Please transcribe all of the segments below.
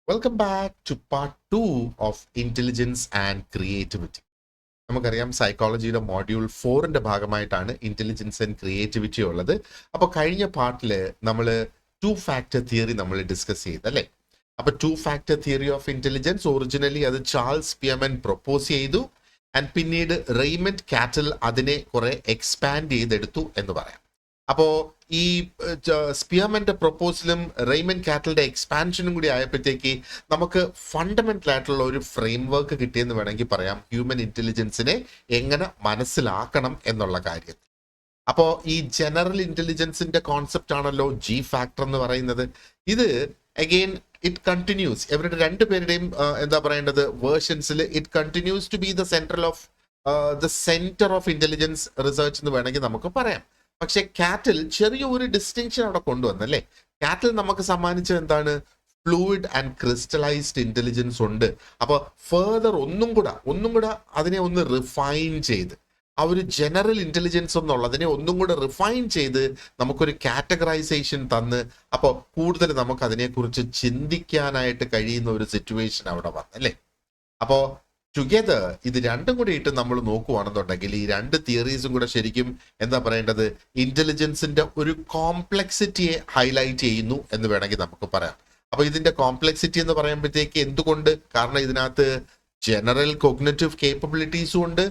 Welcome back to part 2 of intelligence and creativity. നമുക്കറിയാം സൈക്കോളജിയുടെ module 4ന്റെ ഭാഗമായിട്ടാണ് ഇന്റലിജൻസ് ആൻഡ് ക്രിയേറ്റിവിറ്റി ഉള്ളത്. അപ്പോൾ കഴിഞ്ഞ പാർട്ടിൽ നമ്മൾ 2 ഫാക്ടർ തിയറി നമ്മൾ ഡിസ്കസ് ചെയ്തല്ലേ. അപ്പോൾ 2 factor theory of intelligence originally അത് ചാൾസ് സ്പിയർമാൻ പ്രൊപ്പോസ് ചെയ്തു. ആൻഡ് പിന്നീട് റെയ്മണ്ട് കാറ്റൽ അതിനെ കുറെ എക്സ്പാൻഡ് ചെയ്തെടുത്തു എന്ന് പറയാം. അപ്പോൾ ഈ സ്പിയർമാന്റെ പ്രൊപ്പോസലും റെയ്മണ്ട് കാറ്റലിന്റെ എക്സ്പാൻഷനും കൂടി ആയപ്പോഴത്തേക്ക് നമുക്ക് ഫണ്ടമെന്റൽ ആയിട്ടുള്ള ഒരു ഫ്രെയിം വർക്ക് കിട്ടിയെന്ന് വേണമെങ്കിൽ പറയാം, ഹ്യൂമൻ ഇന്റലിജൻസിനെ എങ്ങനെ മനസ്സിലാക്കണം എന്നുള്ള കാര്യം. അപ്പോൾ ഈ ജനറൽ ഇന്റലിജൻസിന്റെ കോൺസെപ്റ്റ് ആണല്ലോ ജി ഫാക്ടർ എന്ന് പറയുന്നത്. ഇത് അഗെയിൻ ഇറ്റ് കണ്ടിന്യൂസ്, ഇവരുടെ രണ്ടുപേരുടെയും എന്താ പറയേണ്ടത് വേർഷൻസിൽ it continues to be the centre of intelligence research എന്ന് വേണമെങ്കിൽ നമുക്ക് പറയാം. പക്ഷെ കാറ്റൽ ചെറിയ ഒരു ഡിസ്റ്റിങ്ഷൻ അവിടെ കൊണ്ടുവന്നല്ലേ. കാറ്റൽ നമുക്ക് സമ്മാനിച്ചത് എന്താണ്? ഫ്ലൂയിഡ് ആൻഡ് ക്രിസ്റ്റലൈസ്ഡ് ഇന്റലിജൻസ് ഉണ്ട്. അപ്പോൾ ഫേർദർ ഒന്നും കൂടെ അതിനെ ഒന്ന് റിഫൈൻ ചെയ്ത്, ആ ഒരു ജനറൽ ഇന്റലിജൻസ് എന്നുള്ളതിനെ ഒന്നും കൂടെ റിഫൈൻ ചെയ്ത് നമുക്കൊരു കാറ്റഗറൈസേഷൻ തന്ന്, അപ്പോൾ കൂടുതൽ നമുക്ക് അതിനെക്കുറിച്ച് ചിന്തിക്കാനായിട്ട് കഴിയുന്ന ഒരു സിറ്റുവേഷൻ അവിടെ വന്നല്ലേ. അപ്പോൾ ടുഗെദർ ഇത് രണ്ടും കൂടി ഇട്ട് നമ്മൾ നോക്കുവാണെന്നുണ്ടെങ്കിൽ ഈ രണ്ട് തിയറീസും കൂടെ ശരിക്കും എന്താ പറയേണ്ടത്, ഇന്റലിജൻസിന്റെ ഒരു കോംപ്ലക്സിറ്റിയെ ഹൈലൈറ്റ് ചെയ്യുന്നു എന്ന് വേണമെങ്കിൽ നമുക്ക് പറയാം. അപ്പൊ ഇതിന്റെ കോംപ്ലക്സിറ്റി എന്ന് പറയുമ്പോഴത്തേക്ക് എന്തുകൊണ്ട്? കാരണം ഇതിനകത്ത് ജനറൽ കോഗ്നിറ്റീവ് കേപ്പബിലിറ്റീസും ഉണ്ട്,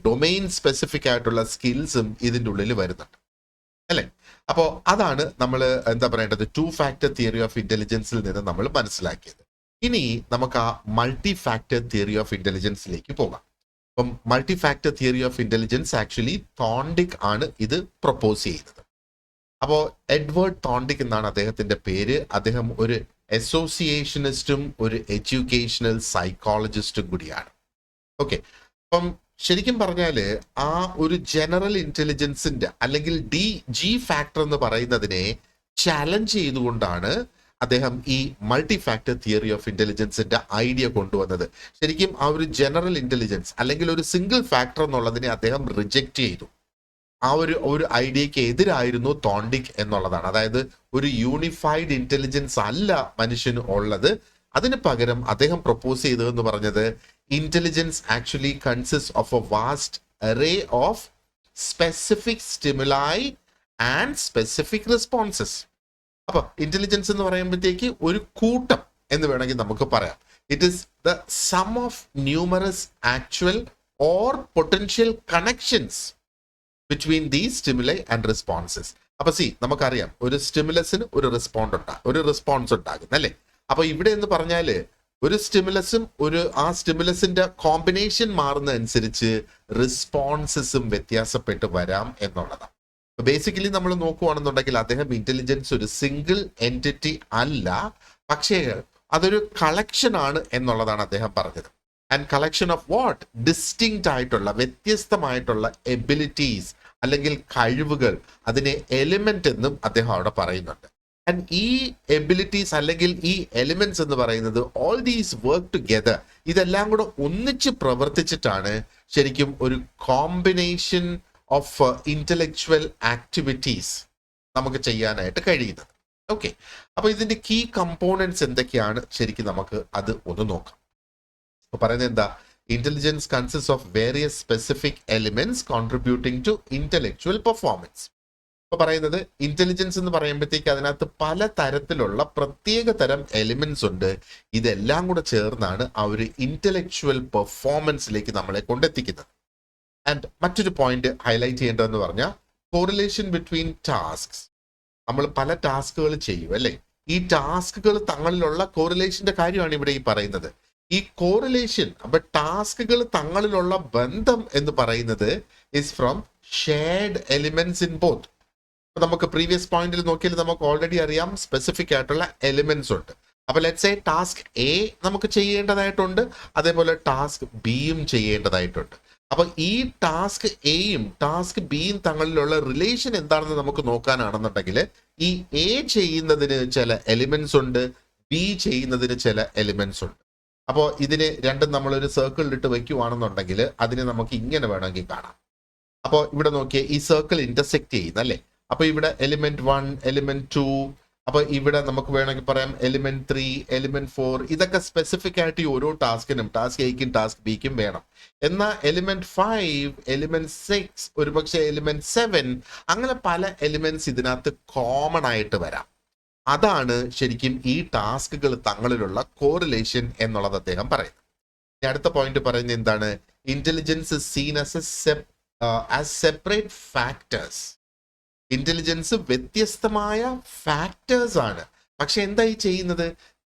ഡൊമെയിൻ സ്പെസിഫിക് ആയിട്ടുള്ള സ്കിൽസും ഇതിൻ്റെ ഉള്ളിൽ വരുന്നുണ്ട് അല്ലെ. അപ്പോൾ അതാണ് നമ്മൾ എന്താ പറയേണ്ടത് 2 ഫാക്ടർ തിയറി ഓഫ് ഇന്റലിജൻസിൽ നിന്ന് നമ്മൾ മനസ്സിലാക്കിയത്. ഇനി നമുക്ക് ആ മൾട്ടി ഫാക്ടർ തിയറി ഓഫ് ഇന്റലിജൻസിലേക്ക് പോകാം. അപ്പം multi factor theory of intelligence actually തോണ്ടിക് ആണ് ഇത് പ്രൊപ്പോസ് ചെയ്യുന്നത്. അപ്പോൾ എഡ്വേർഡ് തോണ്ടിക് എന്നാണ് അദ്ദേഹത്തിന്റെ പേര്. അദ്ദേഹം ഒരു അസോസിയേഷനിസ്റ്റും ഒരു എഡ്യൂക്കേഷണൽ സൈക്കോളജിസ്റ്റും കൂടിയാണ്. ഓക്കെ, അപ്പം ശരിക്കും പറഞ്ഞാല് ആ ഒരു ജനറൽ ഇന്റലിജൻസിന്റെ അല്ലെങ്കിൽ ജി ഫാക്ടർ എന്ന് പറയുന്നതിനെ ചാലഞ്ച് ചെയ്തുകൊണ്ടാണ് അദ്ദേഹം ഈ മൾട്ടി ഫാക്ടർ തിയറി ഓഫ് ഇന്റലിജൻസിന്റെ ഐഡിയ കൊണ്ടുവന്നത്. ശരിക്കും ആ ഒരു ജനറൽ ഇന്റലിജൻസ് അല്ലെങ്കിൽ ഒരു സിംഗിൾ ഫാക്ടർ എന്നുള്ളതിനെ അദ്ദേഹം റിജക്റ്റ് ചെയ്തു. ആ ഒരു ഐഡിയക്ക് എതിരായിരുന്നു തോണ്ടിക് എന്നുള്ളതാണ്. അതായത് ഒരു യൂണിഫൈഡ് ഇന്റലിജൻസ് അല്ല മനുഷ്യന് ഉള്ളത്. അതിന് പകരം അദ്ദേഹം പ്രൊപ്പോസ് ചെയ്തതെന്ന് പറഞ്ഞത് intelligence actually consist of a vast array of specific stimuli and specific responses. അപ്പൊ ഇന്റലിജൻസ് എന്ന് പറയുമ്പോഴത്തേക്ക് ഒരു കൂട്ടം എന്ന് വേണമെങ്കിൽ നമുക്ക് പറയാം. It is the sum of numerous actual or potential connections between these stimuli and responses. അപ്പൊ നമുക്കറിയാം ഒരു സ്റ്റിമുലസിന് ഒരു റെസ്പോൺസ് ഉണ്ടാകും അല്ലേ. അപ്പൊ ഇവിടെ എന്ന് പറഞ്ഞാല് ഒരു സ്റ്റിമുലസും ആ സ്റ്റിമുലസിന്റെ കോമ്പിനേഷൻ മാറുന്ന അനുസരിച്ച് റെസ്പോൺസസും വ്യത്യാസപ്പെട്ട് വരാം എന്നുള്ളതാണ്. ബേസിക്കലി നമ്മൾ നോക്കുവാണെന്നുണ്ടെങ്കിൽ അദ്ദേഹം ഇന്റലിജൻസ് ഒരു സിംഗിൾ എൻറ്റിറ്റി അല്ല, പക്ഷേ അതൊരു കളക്ഷൻ ആണ് എന്നുള്ളതാണ് അദ്ദേഹം പറഞ്ഞത്. And collection of what? Distinct ആയിട്ടുള്ള വ്യത്യസ്തമായിട്ടുള്ള എബിലിറ്റീസ് അല്ലെങ്കിൽ കഴിവുകൾ, അതിനെ എലിമെന്റ് എന്നും അദ്ദേഹം അവിടെ പറയുന്നുണ്ട്. ആൻഡ് ഈ എബിലിറ്റീസ് അല്ലെങ്കിൽ ഈ എലിമെന്റ്സ് എന്ന് പറയുന്നത് ഓൾ ദീസ് വർക്ക് ടുഗെദർ, ഇതെല്ലാം കൂടെ ഒന്നിച്ച് പ്രവർത്തിച്ചിട്ടാണ് ശരിക്കും ഒരു കോമ്പിനേഷൻ ഓഫ് ഇന്റലക്ച്വൽ ആക്ടിവിറ്റീസ് നമുക്ക് ചെയ്യാനായിട്ട് കഴിയുന്നത്. ഓക്കെ, അപ്പൊ ഇതിന്റെ കീ കമ്പോണൻസ് എന്തൊക്കെയാണ് ശരിക്കും നമുക്ക് അത് ഒന്ന് നോക്കാം. അപ്പൊ പറയുന്നത് എന്താ? Intelligence consist of various specific elements contributing to intellectual performance. ഇപ്പൊ പറയുന്നത് ഇന്റലിജൻസ് എന്ന് പറയുമ്പോഴത്തേക്ക് അതിനകത്ത് പല തരത്തിലുള്ള പ്രത്യേക തരം എലിമെന്റ്സ് ഉണ്ട്. ഇതെല്ലാം കൂടെ ചേർന്നാണ് ആ ഒരു ഇന്റലക്ച്വൽ പെർഫോമൻസിലേക്ക് നമ്മളെ കൊണ്ടെത്തിക്കുന്നത്. ആൻഡ് മറ്റൊരു പോയിന്റ് ഹൈലൈറ്റ് ചെയ്യേണ്ടതെന്ന് പറഞ്ഞാൽ കോറിലേഷൻ ബിറ്റ്വീൻ ടാസ്ക്സ്. നമ്മൾ പല ടാസ്കുകൾ ചെയ്യും അല്ലെ. ഈ ടാസ്കുകൾ തങ്ങളിലുള്ള കോറിലേഷന്റെ കാര്യമാണ് ഇവിടെ ഈ പറയുന്നത്. ഈ കോറിലേഷൻ, അപ്പൊ ടാസ്കുകൾ തങ്ങളിലുള്ള ബന്ധം എന്ന് പറയുന്നത് is from shared elements in both. നമുക്ക് പ്രീവിയസ് പോയിന്റിൽ നോക്കിയാൽ നമുക്ക് ഓൾറെഡി അറിയാം സ്പെസിഫിക് ആയിട്ടുള്ള എലിമെന്റ്സ് ഉണ്ട്. അപ്പൊ ലെറ്റ്സ് സേ ടാസ്ക് എ നമുക്ക് ചെയ്യേണ്ടതായിട്ടുണ്ട്, അതേപോലെ ടാസ്ക് ബിയും ചെയ്യേണ്ടതായിട്ടുണ്ട്. അപ്പൊ ഈ ടാസ്ക് എയും ടാസ്ക് ബിയും തങ്ങളിലുള്ള റിലേഷൻ എന്താണെന്ന് നമുക്ക് നോക്കാനാണെന്നുണ്ടെങ്കിൽ ഈ എ ചെയ്യുന്നതിന് ചില എലിമെന്റ്സ് ഉണ്ട്, ബി ചെയ്യുന്നതിന് ചില എലിമെന്റ്സ് ഉണ്ട്. അപ്പോൾ ഇതിനെ രണ്ടും നമ്മളൊരു സർക്കിളിലിട്ട് വെക്കുവാണെന്നുണ്ടെങ്കിൽ അതിനെ നമുക്ക് ഇങ്ങനെ വേണമെങ്കിൽ കാണാം. അപ്പോൾ ഇവിടെ നോക്കിയേ, ഈ സർക്കിൾ ഇന്റർസെക്ട് ചെയ്യുന്നല്ലേ. അപ്പൊ ഇവിടെ എലിമെന്റ് 1, എലിമെന്റ് 2, അപ്പൊ ഇവിടെ നമുക്ക് വേണമെങ്കിൽ പറയാം എലിമെന്റ് 3, എലിമെന്റ് 4 ഇതൊക്കെ സ്പെസിഫിക് ആയിട്ട് ഈ ഓരോ ടാസ്കിനും ടാസ്ക് എയ്ക്കും ടാസ്ക് ബിക്കും വേണം. എന്നാൽ എലിമെന്റ് 5, എലിമെന്റ് 6, ഒരുപക്ഷെ എലിമെന്റ് 7 അങ്ങനെ പല എലിമെന്റ്സ് ഇതിനകത്ത് കോമൺ ആയിട്ട് വരാം. അതാണ് ശരിക്കും ഈ ടാസ്കുകൾ തങ്ങളിലുള്ള കോറിലേഷൻ എന്നുള്ളത് അദ്ദേഹം പറയുന്നത്. അടുത്ത പോയിന്റ് പറയുന്നത് എന്താണ്? Intelligence is scene as separate factors. Intelligence വ്യത്യസ്തമായ ഫാക്ടേഴ്സ് ആണ്. പക്ഷെ എന്തായി ചെയ്യുന്നത്?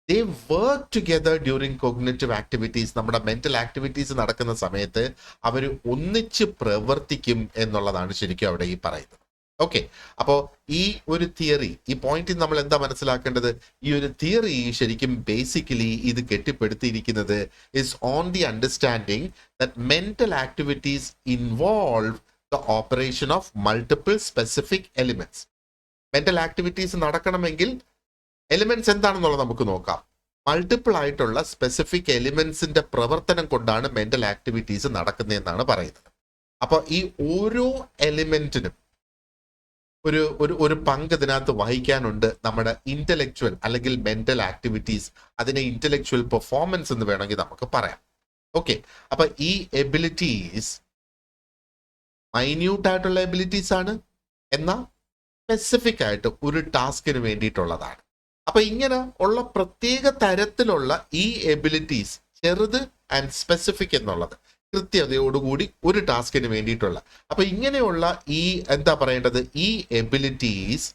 ദേ work together during cognitive activities. നമ്മുടെ മെന്റൽ ആക്ടിവിറ്റീസ് നടക്കുന്ന സമയത്ത് അവർ ഒന്നിച്ച് പ്രവർത്തിക്കും എന്നുള്ളതാണ് ശരിക്കും അവിടെ ഈ പറയുന്നത്. ഓക്കെ, അപ്പോൾ ഈ ഒരു തിയറി, ഈ പോയിന്റിൽ നമ്മൾ എന്താ മനസ്സിലാക്കേണ്ടത്? ഈ ഒരു തിയറി ശരിക്കും ബേസിക്കലി ഇത് കെട്ടിപ്പടുത്തിയിരിക്കുന്നത് is on the understanding that mental activities involve the operation of multiple specific elements. Mental activities നടക്കണമെങ്കിൽ എലിമെന്റ്സ് എന്താണെന്നുള്ളത് നമുക്ക് നോക്കാം. മൾട്ടിപ്പിൾ ആയിട്ടുള്ള സ്പെസിഫിക് എലിമെന്റ്സിന്റെ പ്രവർത്തനം കൊണ്ടാണ് മെന്റൽ ആക്ടിവിറ്റീസ് നടക്കുന്നതെന്നാണ് പറയുന്നത്. അപ്പോൾ ഈ ഓരോ എലിമെന്റിനും ഒരു ഒരു ഒരു പങ്ക് ഇതിനകത്ത് വഹിക്കാനുണ്ട് നമ്മുടെ ഇന്റലക്ച്വൽ അല്ലെങ്കിൽ മെന്റൽ ആക്ടിവിറ്റീസ്. അതിനെ ഇന്റലക്ച്വൽ പെർഫോമൻസ് എന്ന് വേണമെങ്കിൽ നമുക്ക് പറയാം. ഓക്കെ, അപ്പൊ ഈ എബിലിറ്റീസ് മൈന്യൂട്ട് ആയിട്ടുള്ള എബിലിറ്റീസ് ആണ്, എന്നാൽ സ്പെസിഫിക് ആയിട്ട് ഒരു ടാസ്കിന് വേണ്ടിയിട്ടുള്ളതാണ്. അപ്പൊ ഇങ്ങനെ ഉള്ള പ്രത്യേക തരത്തിലുള്ള ഈ എബിലിറ്റീസ്, ചെറുത് ആൻഡ് സ്പെസിഫിക് എന്നുള്ളത്, കൃത്യതയോടുകൂടി ഒരു ടാസ്കിന് വേണ്ടിയിട്ടുള്ള, അപ്പൊ ഇങ്ങനെയുള്ള ഈ എന്താ പറയേണ്ടത്, ഈ എബിലിറ്റീസ്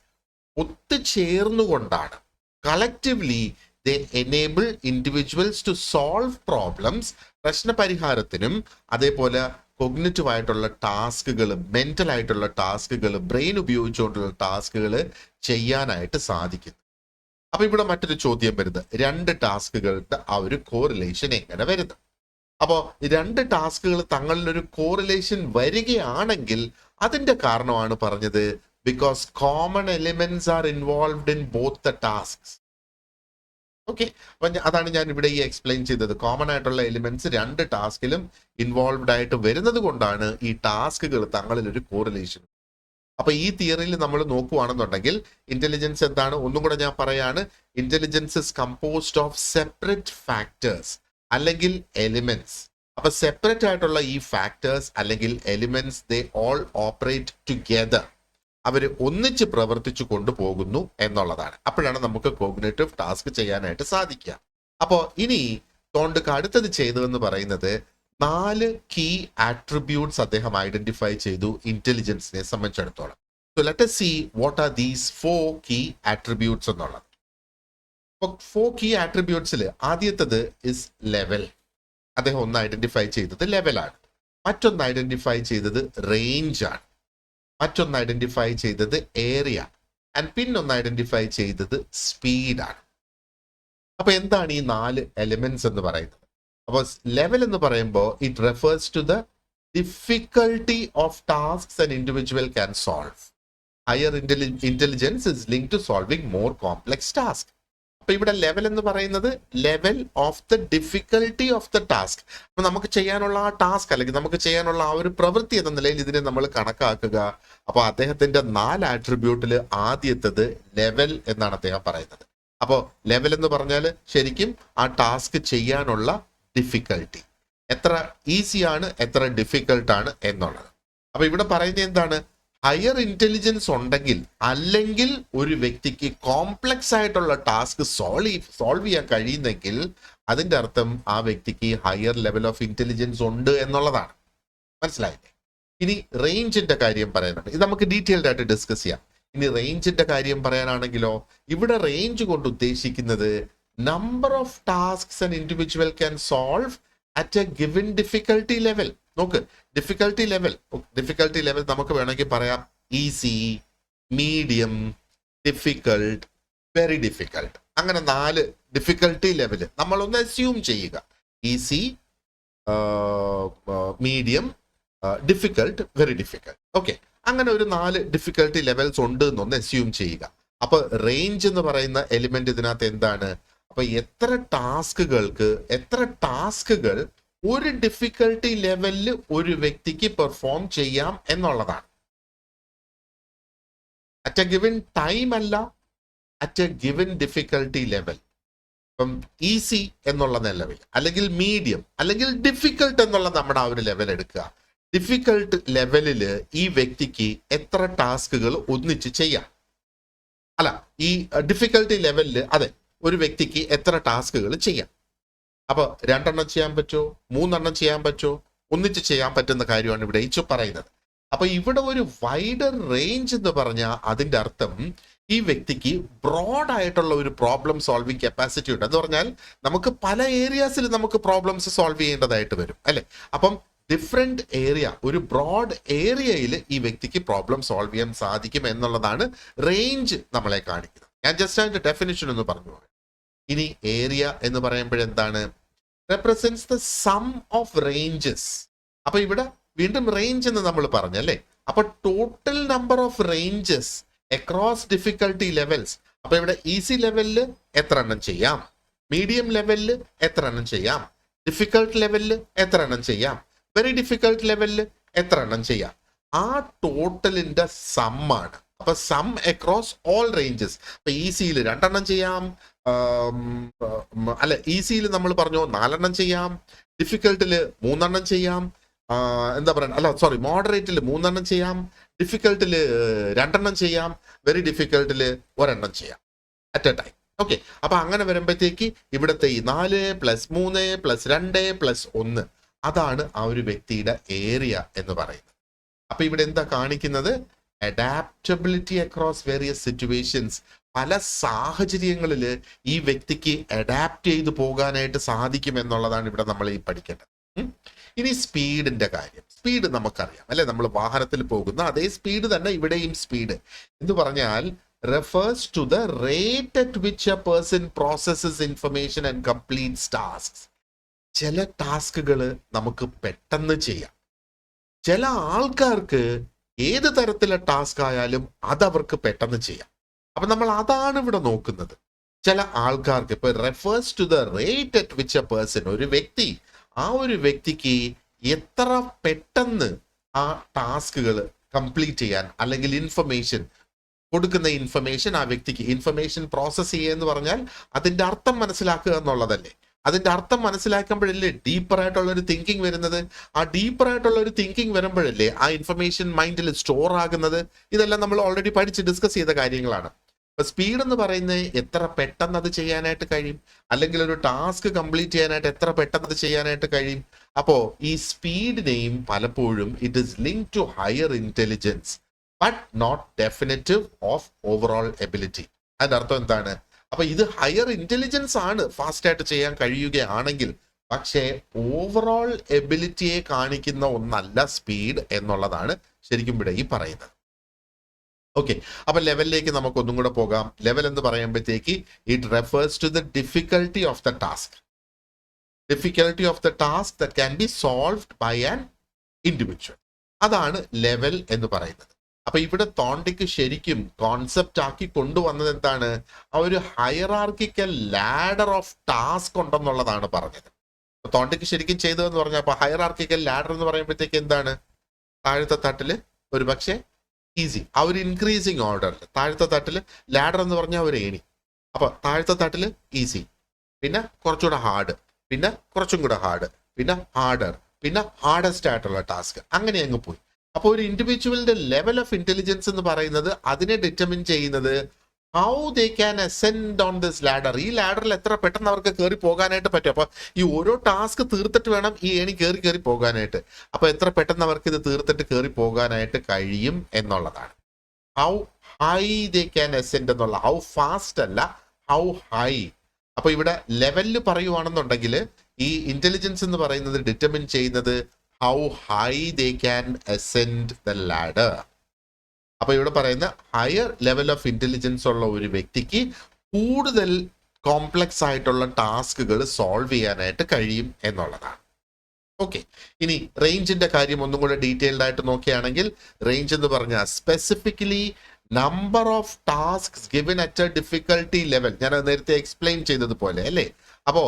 ഒത്തുചേർന്നുകൊണ്ടാണ് collectively they enable individuals to solve problems. പ്രശ്നപരിഹാരത്തിനും അതേപോലെ കൊഗ്നിറ്റീവ് ആയിട്ടുള്ള ടാസ്കുകൾ, മെന്റൽ ആയിട്ടുള്ള ടാസ്കുകൾ, ബ്രെയിൻ ഉപയോഗിച്ചുകൊണ്ടുള്ള ടാസ്കുകൾ ചെയ്യാനായിട്ട് സാധിക്കും. അപ്പൊ ഇവിടെ മറ്റൊരു ചോദ്യം വരുന്നത്, രണ്ട് ടാസ്കുകളുടെ ആ ഒരു കോറിലേഷൻ എങ്ങനെ വരുന്നത്? അപ്പോൾ രണ്ട് ടാസ്കുകൾ തങ്ങളിലൊരു കോറിലേഷൻ വരികയാണെങ്കിൽ അതിന്റെ കാരണമാണ് പറഞ്ഞത് because common elements R involved in both the tasks. Okay, അപ്പൊ അതാണ് ഞാൻ ഇവിടെ ഈ എക്സ്പ്ലെയിൻ ചെയ്തത്. കോമൺ ആയിട്ടുള്ള എലിമെന്റ്സ് രണ്ട് ടാസ്കിലും ഇൻവോൾവ്ഡ് ആയിട്ട് വരുന്നത് കൊണ്ടാണ് ഈ ടാസ്കുകൾ തങ്ങളിൽ ഒരു കോറിലേഷൻ. അപ്പൊ ഈ തിയറിയിൽ നമ്മൾ നോക്കുകയാണെന്നുണ്ടെങ്കിൽ ഇന്റലിജൻസ് എന്താണ്? ഒന്നും കൂടെ ഞാൻ പറയാണ്, intelligence is composed of separate factors അല്ലെങ്കിൽ എലിമെന്റ്സ്. അപ്പൊ സെപ്പറേറ്റ് ആയിട്ടുള്ള ഈ ഫാക്ടേഴ്സ് അല്ലെങ്കിൽ elements they all operate together. അവർ ഒന്നിച്ച് പ്രവർത്തിച്ചു കൊണ്ടുപോകുന്നു എന്നുള്ളതാണ്. അപ്പോഴാണ് നമുക്ക് കോഗ്നിറ്റീവ് ടാസ്ക് ചെയ്യാനായിട്ട് സാധിക്കുക. അപ്പോൾ ഇനി തോണ്ടുക അടുത്തത് ചെയ്തതെന്ന് പറയുന്നത് 4 കീ ആട്രിബ്യൂട്ട്സ് അദ്ദേഹം ഐഡന്റിഫൈ ചെയ്തു ഇന്റലിജൻസിനെ സംബന്ധിച്ചിടത്തോളം. So let us see what are these 4 key attributes എന്നുള്ളത്. അപ്പോൾ 4 key attributesൽ ആദ്യത്തത് ഇസ് ലെവൽ. അദ്ദേഹം ഒന്ന് ഐഡന്റിഫൈ ചെയ്തത് ലെവലാണ്. മറ്റൊന്ന് ഐഡന്റിഫൈ ചെയ്തത് റേഞ്ച് ആണ്. മറ്റൊന്ന് ഐഡന്റിഫൈ ചെയ്തത് ഏരിയ ആൻഡ് പിന്നൊന്ന് ഐഡന്റിഫൈ ചെയ്തത് സ്പീഡാണ്. അപ്പൊ എന്താണ് ഈ 4 എലിമെന്റ്സ് എന്ന് പറയുന്നത്? അപ്പോൾ ലെവൽ എന്ന് പറയുമ്പോൾ it refers to the difficulty of tasks an individual can solve. Higher intelligence is link to solving more complex task. അപ്പൊ ഇവിടെ ലെവൽ എന്ന് പറയുന്നത് level of the difficulty of the task. അപ്പൊ നമുക്ക് ചെയ്യാനുള്ള ആ ടാസ്ക് അല്ലെങ്കിൽ നമുക്ക് ചെയ്യാനുള്ള ആ ഒരു പ്രവൃത്തി എന്ന നിലയിൽ ഇതിനെ നമ്മൾ കണക്കാക്കുക. അപ്പൊ അദ്ദേഹത്തിന്റെ 4 ആട്രിബ്യൂട്ടിൽ ആദ്യത്തത് ലെവൽ എന്നാണ് അദ്ദേഹം പറയുന്നത്. അപ്പോൾ ലെവൽ എന്ന് പറഞ്ഞാൽ ശരിക്കും ആ ടാസ്ക് ചെയ്യാനുള്ള ഡിഫിക്കൽട്ടി, എത്ര ഈസിയാണ് എത്ര ഡിഫിക്കൽട്ടാണ് എന്നുള്ളത്. അപ്പൊ ഇവിടെ പറയുന്നത് എന്താണ്? ഹയർ ഇന്റലിജൻസ് ഉണ്ടെങ്കിൽ അല്ലെങ്കിൽ ഒരു വ്യക്തിക്ക് കോംപ്ലക്സ് ആയിട്ടുള്ള ടാസ്ക് സോൾവ് ചെയ്യാൻ കഴിയുന്നെങ്കിൽ അതിന്റെ അർത്ഥം ആ വ്യക്തിക്ക് ഹയർ ലെവൽ ഓഫ് ഇന്റലിജൻസ് ഉണ്ട് എന്നുള്ളതാണ്. മനസ്സിലായില്ലേ? ഇനി റേഞ്ചിന്റെ കാര്യം പറയാനുണ്ട്. ഇത് നമുക്ക് ഡീറ്റെയിൽഡ് ആയിട്ട് ഡിസ്കസ് ചെയ്യാം. ഇനി റേഞ്ചിന്റെ കാര്യം പറയാനാണെങ്കിലോ, ഇവിടെ റേഞ്ച് കൊണ്ട് ഉദ്ദേശിക്കുന്നത് number of tasks an individual can solve at A given difficulty level. നോക്ക്, ഡിഫിക്കൽട്ടി ലെവൽ നമുക്ക് വേണമെങ്കിൽ പറയാം easy, medium, difficult, very difficult. അങ്ങനെ 4 ഡിഫിക്കൽട്ടി ലെവൽ നമ്മളൊന്ന് അസ്യൂം ചെയ്യുക. Easy, medium, difficult, very difficult. Okay, അങ്ങനെ ഒരു 4 ഡിഫിക്കൽട്ടി ലെവൽസ് ഉണ്ട് എന്നൊന്ന് അസ്യൂം ചെയ്യുക. അപ്പൊ റേഞ്ച് എന്ന് പറയുന്ന എലിമെന്റ് ഇതിനകത്ത് എന്താണ്? അപ്പൊ എത്ര ടാസ്കുകൾ ഒരു ഡിഫിക്കൽട്ടി ലെവലിൽ ഒരു വ്യക്തിക്ക് പെർഫോം ചെയ്യാം എന്നുള്ളതാണ്. അറ്റ് എ ഗിവൻ ടൈം അല്ല, at A given difficulty level. ഇപ്പം ഈസി എന്നുള്ള ലെവൽ, അല്ലെങ്കിൽ മീഡിയം, അല്ലെങ്കിൽ ഡിഫിക്കൽട്ട് എന്നുള്ള നമ്മുടെ ആ ഒരു ലെവൽ എടുക്കുക. ഡിഫിക്കൽട്ട് ലെവലിൽ ഈ വ്യക്തിക്ക് എത്ര ടാസ്കുകൾ ഒന്നിച്ച് ചെയ്യാം? അല്ല, ഈ ഡിഫിക്കൽട്ടി ലെവലിൽ അതെ ഒരു വ്യക്തിക്ക് എത്ര ടാസ്കുകൾ ചെയ്യാം? അപ്പൊ 2 എണ്ണം ചെയ്യാൻ പറ്റുമോ, 3 എണ്ണം ചെയ്യാൻ പറ്റുമോ, ഒന്നിച്ച് ചെയ്യാൻ പറ്റുന്ന കാര്യമാണ് ഇവിടെ ഈ പറയുന്നത്. അപ്പൊ ഇവിടെ ഒരു വൈഡർ റേഞ്ച് എന്ന് പറഞ്ഞാൽ അതിന്റെ അർത്ഥം ഈ വ്യക്തിക്ക് ബ്രോഡ് ആയിട്ടുള്ള ഒരു പ്രോബ്ലം സോൾവിങ് കപ്പാസിറ്റി ഉണ്ട്. എന്ന് പറഞ്ഞാൽ നമുക്ക് പല ഏരിയാസിൽ നമുക്ക് പ്രോബ്ലംസ് സോൾവ് ചെയ്യേണ്ടതായിട്ട് വരും അല്ലെ. അപ്പം ഡിഫറെന്റ് ഏരിയ, ഒരു ബ്രോഡ് ഏരിയയിൽ ഈ വ്യക്തിക്ക് പ്രോബ്ലം സോൾവ് ചെയ്യാൻ സാധിക്കും എന്നുള്ളതാണ് റേഞ്ച് നമ്മളെ കാണിക്കുന്നത്. ഞാൻ ജസ്റ്റ് അതിന്റെ ഡെഫിനിഷൻ ഒന്ന് പറഞ്ഞു. ഇനി ഏരിയ എന്ന് പറയുമ്പോഴെന്താണ്? Represents the sum of ranges. അപ്പൊ ഇവിടെ വീണ്ടും റേഞ്ച് എന്ന് നമ്മൾ പറഞ്ഞല്ലേ. അപ്പൊ total number of ranges across difficulty levels. അപ്പൊ ഇവിടെ ഈസി ലെവലിൽ എത്ര എണ്ണം ചെയ്യാം, മീഡിയം ലെവലിൽ എത്ര എണ്ണം ചെയ്യാം, ഡിഫിക്കൽട്ട് ലെവലിൽ എത്ര എണ്ണം ചെയ്യാം, വെരി ഡിഫിക്കൽട്ട് ലെവലിൽ എത്ര എണ്ണം ചെയ്യാം, ആ ടോട്ടലിന്റെ സമ്മാണ്. അപ്പൊ സം അക്രോസ് ഓൾ റേഞ്ചസ്. അപ്പൊ ഈസിയിൽ 2 എണ്ണം ചെയ്യാം, അല്ല ഈസിയിൽ നമ്മൾ പറഞ്ഞു 4 എണ്ണം ചെയ്യാം, ഡിഫിക്കൽട്ടില് 3 എണ്ണം ചെയ്യാം, എന്താ പറയുക, അല്ല സോറി മോഡറേറ്റിൽ 3 എണ്ണം ചെയ്യാം, ഡിഫിക്കൽട്ടില് 2 എണ്ണം ചെയ്യാം, വെരി ഡിഫിക്കൽട്ടില് 1 എണ്ണം ചെയ്യാം അറ്റ് എ ടൈം. ഓക്കെ, അപ്പൊ അങ്ങനെ വരുമ്പോഴത്തേക്ക് ഇവിടുത്തെ ഈ 4 + 3 + 2 + 1 അതാണ് ആ ഒരു വ്യക്തിയുടെ ഏരിയ എന്ന് പറയുന്നത്. അപ്പൊ ഇവിടെ എന്താ കാണിക്കുന്നത്? Adaptability across various situations. പല സാഹചര്യങ്ങളിൽ ഈ വ്യക്തിക്ക് അഡാപ്റ്റ് ചെയ്ത് പോകാനായിട്ട് സാധിക്കും എന്നുള്ളതാണ് ഇവിടെ നമ്മൾ ഈ പഠിക്കേണ്ടത്. ഇനി സ്പീഡിന്റെ കാര്യം. സ്പീഡ് നമുക്കറിയാം അല്ലെ, നമ്മൾ വാഹനത്തിൽ പോകുന്ന അതേ സ്പീഡ് തന്നെ ഇവിടെയും സ്പീഡ് എന്ന് പറഞ്ഞാൽ refers to the rate at which a person processes information and completes tasks. ചില ടാസ്കുകൾ നമുക്ക് പെട്ടെന്ന് ചെയ്യാം, ചില ആൾക്കാർക്ക് ഏത് തരത്തിലെ ടാസ്ക് ആയാലും അതവർക്ക് പെട്ടെന്ന് ചെയ്യാം. അപ്പൊ നമ്മൾ അതാണ് ഇവിടെ നോക്കുന്നത്. ചില ആൾക്കാർക്ക് ഇപ്പൊ refers to the rate at which a person, ഒരു വ്യക്തി, ആ ഒരു വ്യക്തിക്ക് എത്ര പെട്ടെന്ന് ആ ടാസ്കുകൾ കംപ്ലീറ്റ് ചെയ്യാൻ, അല്ലെങ്കിൽ ഇൻഫർമേഷൻ കൊടുക്കുന്ന ഇൻഫർമേഷൻ ആ വ്യക്തിക്ക് ഇൻഫർമേഷൻ പ്രോസസ് ചെയ്യുക എന്ന് പറഞ്ഞാൽ അതിന്റെ അർത്ഥം മനസ്സിലാക്കുക എന്നുള്ളതല്ലേ. അതിന്റെ അർത്ഥം മനസ്സിലാക്കുമ്പോഴല്ലേ ഡീപ്പർ ആയിട്ടുള്ള ഒരു തിങ്കിങ് വരുന്നത്. ആ ഡീപ്പർ ആയിട്ടുള്ള ഒരു തിങ്കിങ് വരുമ്പോഴല്ലേ ആ ഇൻഫർമേഷൻ മൈൻഡിൽ സ്റ്റോർ ആകുന്നത്. ഇതെല്ലാം നമ്മൾ ഓൾറെഡി പഠിച്ച് ഡിസ്കസ് ചെയ്ത കാര്യങ്ങളാണ്. അപ്പൊ സ്പീഡ് എന്ന് പറയുന്നത് എത്ര പെട്ടെന്ന് അത് ചെയ്യാനായിട്ട് കഴിയും, അല്ലെങ്കിൽ ഒരു ടാസ്ക് കംപ്ലീറ്റ് ചെയ്യാനായിട്ട് എത്ര പെട്ടെന്ന് അത് ചെയ്യാനായിട്ട് കഴിയും. അപ്പോ ഈ സ്പീഡിനെയും പലപ്പോഴും it is link to higher intelligence but not definitive of overall ability. അതിന്റെ അർത്ഥം എന്താണ്? അപ്പൊ ഇത് ഹയർ ഇന്റലിജൻസ് ആണ് ഫാസ്റ്റ് ആയിട്ട് ചെയ്യാൻ കഴിയുകയാണെങ്കിൽ, പക്ഷേ ഓവറോൾ എബിലിറ്റിയെ കാണിക്കുന്ന ഒന്നല്ല സ്പീഡ് എന്നുള്ളതാണ് ശരിക്കും ഇവിടെ ഈ പറയുന്നത്. ഓക്കെ, അപ്പൊ ലെവലിലേക്ക് നമുക്ക് ഒന്നും കൂടെ പോകാം. ലെവൽ എന്ന് പറയുമ്പോഴത്തേക്ക് it refers to the difficulty of the task. Difficulty of the task that can be solved by an individual. അതാണ് ലെവൽ എന്ന് പറയുന്നത്. അപ്പൊ ഇവിടെ തോണ്ടിക്ക് ശരിക്കും കോൺസെപ്റ്റ് ആക്കി കൊണ്ടുവന്നത് എന്താണ്? ആ ഒരു ഹയറാർക്കിക്കൽ ലാഡർ ഓഫ് ടാസ്ക് ഉണ്ടെന്നുള്ളതാണ് പറഞ്ഞത്. തോണ്ടിക്ക് ശരിക്കും ചെയ്തതെന്ന് പറഞ്ഞാൽ അപ്പൊ ഹയറാർക്കിക്കൽ ലാഡർ എന്ന് പറയുമ്പോഴത്തേക്ക് എന്താണ്? താഴത്തെ തട്ടില് ഒരു പക്ഷേ ഈസി, ആ ഒരു ഇൻക്രീസിങ് ഓർഡറിൽ താഴത്തെ തട്ടില് ലാഡർ എന്ന് പറഞ്ഞാൽ ഒരു ഏണി. അപ്പൊ താഴത്തെ തട്ടില് ഈസി, പിന്നെ കുറച്ചുകൂടെ ഹാർഡ്, പിന്നെ കുറച്ചും കൂടെ ഹാർഡ്, പിന്നെ ഹാർഡർ, പിന്നെ ഹാർഡസ്റ്റ് ആയിട്ടുള്ള ടാസ്ക്, അങ്ങനെ അങ്ങ് പോയി. അപ്പോൾ ഒരു ഇൻഡിവിജ്വലിന്റെ ലെവൽ ഓഫ് ഇന്റലിജൻസ് എന്ന് പറയുന്നത് അതിനെ ഡിറ്റർമിൻ ചെയ്യുന്നത് how they can ascend on this ladder. ഈ ലാഡറിൽ എത്ര പെട്ടെന്ന് അവർക്ക് കയറി പോകാനായിട്ട് പറ്റും. അപ്പൊ ഈ ഓരോ ടാസ്ക് തീർത്തിട്ട് വേണം ഈ ഏണി കയറി പോകാനായിട്ട്. അപ്പൊ എത്ര പെട്ടെന്ന് അവർക്ക് ഇത് തീർത്തിട്ട് കയറി പോകാനായിട്ട് കഴിയും എന്നുള്ളതാണ്. How high they can ascend എന്നുള്ള, ഹൗ ഫാസ്റ്റ് അല്ല, ഹൗ ഹൈ. അപ്പൊ ഇവിടെ ലെവലിൽ പറയുവാണെന്നുണ്ടെങ്കിൽ ഈ ഇന്റലിജൻസ് എന്ന് പറയുന്നത് ഡിറ്റർമിൻ ചെയ്യുന്നത് how high they can ascend the ladder. അപ്പൊ ഇവിടെ പറയുന്ന ഹയർ ലെവൽ ഓഫ് ഇന്റലിജൻസ് ഉള്ള ഒരു വ്യക്തിക്ക് കൂടുതൽ കോംപ്ലക്സ് ആയിട്ടുള്ള ടാസ്കുകൾ സോൾവ് ചെയ്യാനായിട്ട് കഴിയും എന്നുള്ളതാണ്. ഓക്കെ, ഇനി റേഞ്ചിന്റെ കാര്യം ഒന്നും കൂടെ ഡീറ്റെയിൽഡ് ആയിട്ട് നോക്കുകയാണെങ്കിൽ, റേഞ്ച് എന്ന് പറഞ്ഞാൽ specifically number of task given at A difficulty level. ഞാൻ നേരത്തെ എക്സ്പ്ലെയിൻ ചെയ്തതുപോലെ അല്ലേ. അപ്പോ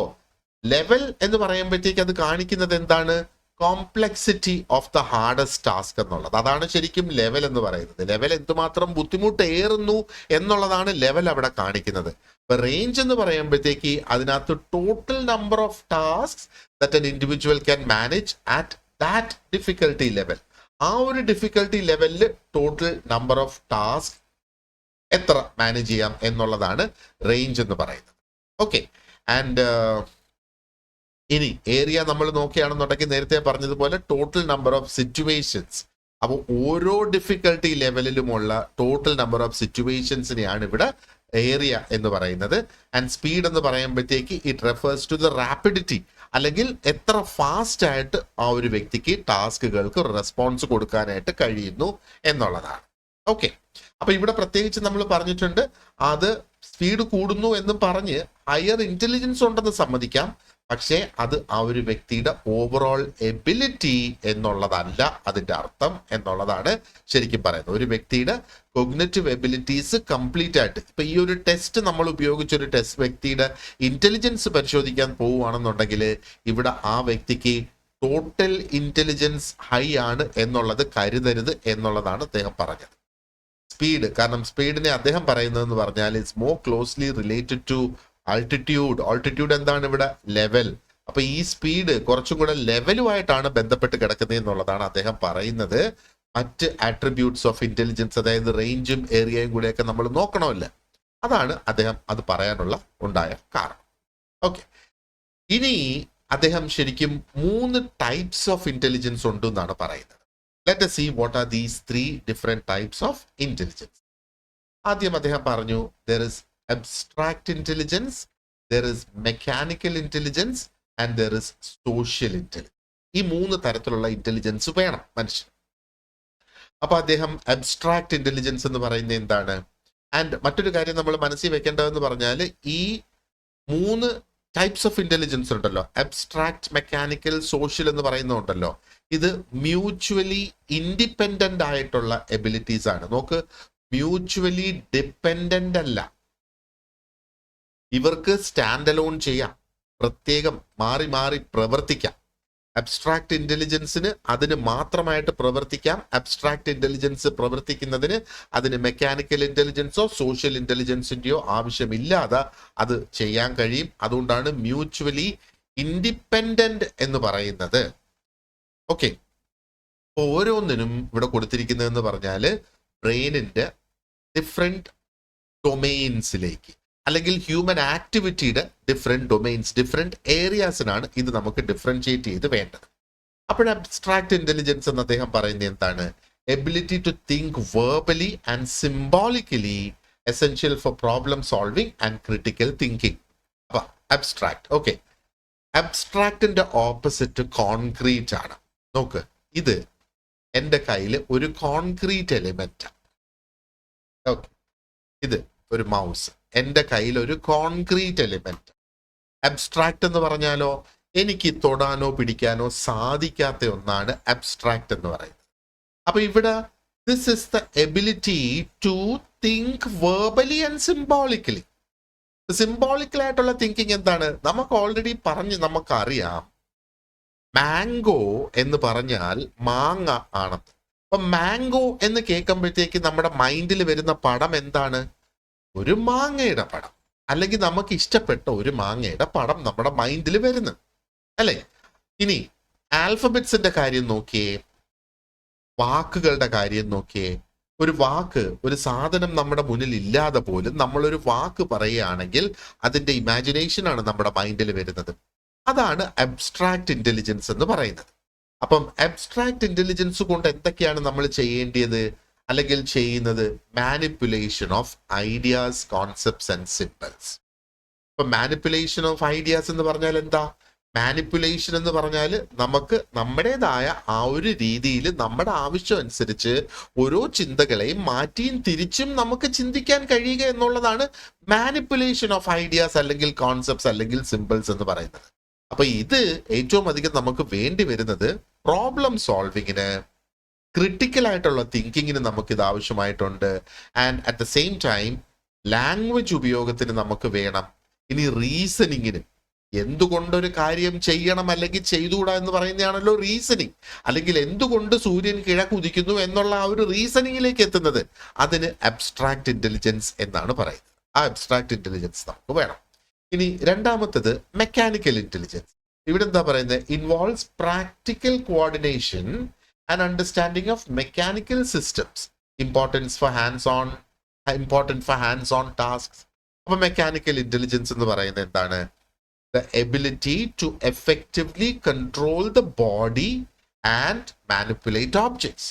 ലെവൽ എന്ന് പറയുമ്പോഴത്തേക്ക് അത് കാണിക്കുന്നത് എന്താണ്? Complexity of the hardest task എന്നുള്ളത്. അതാണ് ശരിക്കും ലെവൽ എന്ന് പറയുന്നത്. ലെവൽ എന്തുമാത്രം ബുദ്ധിമുട്ടേറുന്നു എന്നുള്ളതാണ് ലെവൽ അവിടെ കാണിക്കുന്നത്. ഇപ്പൊ റേഞ്ച് എന്ന് പറയുമ്പോഴത്തേക്ക് അതിനകത്ത് total number of task that an individual can manage at that difficulty level. ആ ഒരു ഡിഫിക്കൽട്ടി ലെവലിൽ ടോട്ടൽ നമ്പർ ഓഫ് ടാസ്ക് എത്ര മാനേജ് ചെയ്യാം എന്നുള്ളതാണ് റേഞ്ച് എന്ന് പറയുന്നത്. ഓക്കെ, ആൻഡ് ഇനി ഏരിയ നമ്മൾ നോക്കുകയാണെന്നുണ്ടെങ്കിൽ നേരത്തെ പറഞ്ഞതുപോലെ ടോട്ടൽ നമ്പർ ഓഫ് സിറ്റുവേഷൻസ്. അപ്പോൾ ഓരോ ഡിഫിക്കൽട്ടി ലെവലിലുമുള്ള ടോട്ടൽ നമ്പർ ഓഫ് സിറ്റുവേഷൻസിനെയാണ് ഇവിടെ ഏരിയ എന്ന് പറയുന്നത്. ആൻഡ് സ്പീഡ് എന്ന് പറയുമ്പോഴത്തേക്ക് it refers to the rapidity, അല്ലെങ്കിൽ എത്ര ഫാസ്റ്റ് ആയിട്ട് ആ ഒരു വ്യക്തിക്ക് ടാസ്കുകൾക്ക് റെസ്പോൺസ് കൊടുക്കാനായിട്ട് കഴിയുന്നു എന്നുള്ളതാണ്. ഓക്കെ, അപ്പൊ ഇവിടെ പ്രത്യേകിച്ച് നമ്മൾ പറഞ്ഞിട്ടുണ്ട് അത് സ്പീഡ് കൂടുന്നു എന്നും പറഞ്ഞ് ഹയർ ഇന്റലിജൻസ് ഉണ്ടെന്ന് സമ്മതിക്കാം, പക്ഷേ അത് ആ ഒരു വ്യക്തിയുടെ ഓവറോൾ എബിലിറ്റി എന്നുള്ളതല്ല അതിന്റെ അർത്ഥം എന്നുള്ളതാണ് ശരിക്കും പറയുന്നത്. ഒരു വ്യക്തിയുടെ കൊഗ്നിറ്റീവ് എബിലിറ്റീസ് കംപ്ലീറ്റ് ആയിട്ട്, ഇപ്പൊ ഈ ഒരു ടെസ്റ്റ് നമ്മൾ ഉപയോഗിച്ചൊരു ടെസ്റ്റ് വ്യക്തിയുടെ ഇന്റലിജൻസ് പരിശോധിക്കാൻ പോവുകയാണെന്നുണ്ടെങ്കിൽ ഇവിടെ ആ വ്യക്തിക്ക് ടോട്ടൽ ഇന്റലിജൻസ് ഹൈ ആണ് എന്നുള്ളത് കരുതരുത് എന്നുള്ളതാണ് അദ്ദേഹം പറഞ്ഞത്. സ്പീഡ്, കാരണം സ്പീഡിനെ അദ്ദേഹം പറയുന്നതെന്ന് പറഞ്ഞാൽ it's more closely related to altitude. Altitude എന്താണ് ഇവിടെ? ലെവൽ. അപ്പൊ ഈ സ്പീഡ് കുറച്ചും കൂടെ ലെവലുമായിട്ടാണ് ബന്ധപ്പെട്ട് കിടക്കുന്നത് എന്നുള്ളതാണ് അദ്ദേഹം പറയുന്നത്. മറ്റ് ആട്രിബ്യൂട്ട്സ് ഓഫ് ഇന്റലിജൻസ്, അതായത് റേഞ്ചും ഏരിയയും കൂടെയൊക്കെ നമ്മൾ നോക്കണമല്ലോ. അതാണ് അദ്ദേഹം അത് പറയാനുള്ള ഉണ്ടായ കാരണം. ഓക്കെ, ഇനി അദ്ദേഹം ശരിക്കും 3 ടൈപ്സ് ഓഫ് ഇന്റലിജൻസ് ഉണ്ട് എന്നാണ് പറയുന്നത്. Let us see what are these 3 different types of intelligence. ആദ്യം അദ്ദേഹം പറഞ്ഞു there is abstract intelligence, there is mechanical intelligence and there is social intelligence. ഈ 3 തരത്തിലുള്ള ഇന്റലിജൻസ് വേണം മനുഷ്യൻ. അപ്പൊ അദ്ദേഹം അബ്സ്ട്രാക്ട് ഇന്റലിജൻസ് എന്ന് പറയുന്നത് എന്താണ്? ആൻഡ് മറ്റൊരു കാര്യം നമ്മൾ മനസ്സിൽ വെക്കേണ്ടതെന്ന് പറഞ്ഞാൽ ഈ 3 ടൈപ്സ് ഓഫ് ഇന്റലിജൻസ് ഉണ്ടല്ലോ, അബ്സ്ട്രാക്ട്, മെക്കാനിക്കൽ, സോഷ്യൽ എന്ന് പറയുന്നുണ്ടല്ലോ, ഇത് മ്യൂച്വലി ഇൻഡിപെൻഡന്റ് ആയിട്ടുള്ള എബിലിറ്റീസ് ആണ്. നോക്ക്, മ്യൂച്വലി ഡിപ്പെൻഡന്റ് അല്ല. ഇവർക്ക് സ്റ്റാൻഡ് അലോൺ ചെയ്യാം, പ്രത്യേകം മാറി മാറി പ്രവർത്തിക്കാം. അബ്സ്ട്രാക്ട് ഇന്റലിജൻസിന് അതിന് മാത്രമായിട്ട് പ്രവർത്തിക്കാം. അബ്സ്ട്രാക്ട് ഇന്റലിജൻസ് പ്രവർത്തിക്കുന്നതിന് അതിന് മെക്കാനിക്കൽ ഇന്റലിജൻസോ സോഷ്യൽ ഇന്റലിജൻസിന്റെയോ ആവശ്യമില്ലാതെ അത് ചെയ്യാൻ കഴിയും. അതുകൊണ്ടാണ് മ്യൂച്വലി ഇൻഡിപെൻഡന്റ് എന്ന് പറയുന്നത്. ഓക്കെ, ഓരോന്നിനും ഇവിടെ കൊടുത്തിരിക്കുന്നതെന്ന് പറഞ്ഞാൽ ബ്രെയിനിന്റെ ഡിഫറെന്റ് ഡൊമെയിൻസിലേക്ക്, അല്ലെങ്കിൽ ഹ്യൂമൻ ആക്ടിവിറ്റിയുടെ ഡിഫറെന്റ് ഡൊമെയിൻസ്, ഡിഫറെന്റ് ഏരിയാസിനാണ് ഇത് നമുക്ക് ഡിഫറൻഷിയേറ്റ് ചെയ്ത് വേണ്ടത്. അപ്പോൾ അബ്സ്ട്രാക്ട് ഇന്റലിജൻസ് എന്ന് അദ്ദേഹം പറയുന്നത് എന്താണ്? Ability to think verbally and symbolically essential for problem solving and critical thinking. അപ്പൊ അബ്സ്ട്രാക്ട്. ഓക്കെ, അബ്സ്ട്രാക്റ്റിന്റെ ഓപ്പോസിറ്റ് കോൺക്രീറ്റ് ആണ്. നോക്ക്, ഇത് എൻ്റെ കയ്യിൽ ഒരു കോൺക്രീറ്റ് എലിമെന്റ്. ഓക്കെ, ഇത് ഒരു മൗസ്, എൻ്റെ കയ്യിൽ ഒരു കോൺക്രീറ്റ് എലിമെന്റ്. അബ്സ്ട്രാക്ട് എന്ന് പറഞ്ഞാലോ എനിക്ക് തൊടാനോ പിടിക്കാനോ സാധിക്കാത്ത ഒന്നാണ് അബ്സ്ട്രാക്ട് എന്ന് പറയുന്നത്. അപ്പൊ ഇവിടെ this is the ability to think verbally and symbolically. സിംബോളിക്കലായിട്ടുള്ള തിങ്കിങ് എന്താണ്? നമുക്ക് ഓൾറെഡി പറഞ്ഞ് നമുക്കറിയാം, മാംഗോ എന്ന് പറഞ്ഞാൽ മാങ്ങ ആണെന്ന്. അപ്പൊ മാംഗോ എന്ന് കേൾക്കുമ്പോഴത്തേക്ക് നമ്മുടെ മൈൻഡിൽ വരുന്ന പടം എന്താണ്? ഒരു മാങ്ങയുടെ പടം, അല്ലെങ്കിൽ നമുക്ക് ഇഷ്ടപ്പെട്ട ഒരു മാങ്ങയുടെ പടം നമ്മുടെ മൈൻഡിൽ വരുന്നു അല്ലെ? ഇനി ആൽഫബറ്റ്സിന്റെ കാര്യം നോക്കിയേ, വാക്കുകളുടെ കാര്യം നോക്കിയേ. ഒരു വാക്ക്, ഒരു സാധനം നമ്മുടെ മുന്നിൽ ഇല്ലാതെ പോലും നമ്മളൊരു വാക്ക് പറയുകയാണെങ്കിൽ അതിന്റെ ഇമാജിനേഷൻ ആണ് നമ്മുടെ മൈൻഡിൽ വരുന്നത്. അതാണ് അബ്സ്ട്രാക്ട് ഇന്റലിജൻസ് എന്ന് പറയുന്നത്. അപ്പം അബ്സ്ട്രാക്ട് ഇന്റലിജൻസ് കൊണ്ട് എന്തൊക്കെയാണ് നമ്മൾ ചെയ്യേണ്ടത് അല്ലെങ്കിൽ ചെയ്യുന്നത്? Manipulation of ideas, concepts and symbols. ഇപ്പൊ മാനിപ്പുലേഷൻ ഓഫ് ഐഡിയാസ് എന്ന് പറഞ്ഞാൽ എന്താ? മാനിപ്പുലേഷൻ എന്ന് പറഞ്ഞാൽ നമുക്ക് നമ്മുടേതായ ആ ഒരു രീതിയിൽ നമ്മുടെ ആവശ്യം അനുസരിച്ച് ഓരോ ചിന്തകളെയും മാറ്റിയും തിരിച്ചും നമുക്ക് ചിന്തിക്കാൻ കഴിയുക എന്നുള്ളതാണ് മാനിപ്പുലേഷൻ ഓഫ് ഐഡിയാസ് അല്ലെങ്കിൽ കോൺസെപ്റ്റ്സ് അല്ലെങ്കിൽ സിംബൽസ് എന്ന് പറയുന്നത്. അപ്പൊ ഇത് ഏറ്റവും അധികം നമുക്ക് വേണ്ടി വരുന്നത് പ്രോബ്ലം സോൾവിങ്ങിന്, ക്രിട്ടിക്കൽ ആയിട്ടുള്ള തിങ്കിങ്ങിന് നമുക്ക് ഇത് ആവശ്യമായിട്ടുണ്ട്. And at the same time language ഉപയോഗത്തിന് നമുക്ക് വേണം. ഇനി റീസണിങ്ങിന്, എന്തുകൊണ്ടൊരു കാര്യം ചെയ്യണം അല്ലെങ്കിൽ ചെയ്തുകൂടാ എന്ന് പറയുന്നതാണല്ലോ റീസണിങ്. അല്ലെങ്കിൽ എന്തുകൊണ്ട് സൂര്യൻ കിഴക്കുദിക്കുന്നു എന്നുള്ള ആ ഒരു റീസണിങ്ങിലേക്ക് എത്തുന്നത്, അതിന് അബ്സ്ട്രാക്ട് ഇന്റലിജൻസ് എന്നാണ് പറയുന്നത്. ആ അബ്സ്ട്രാക്ട് ഇന്റലിജൻസ് നമുക്ക് വേണം. ഇനി രണ്ടാമത്തത് മെക്കാനിക്കൽ ഇന്റലിജൻസ്. ഇവിടെ എന്താ പറയുന്നത്? Involves practical coordination and understanding of mechanical systems, important for hands on tasks. അപ്പൊ മെക്കാനിക്കൽ ഇന്റലിജൻസ് എന്ന് പറയുന്നത് എന്താണ്? The ability to effectively control the body and manipulate objects.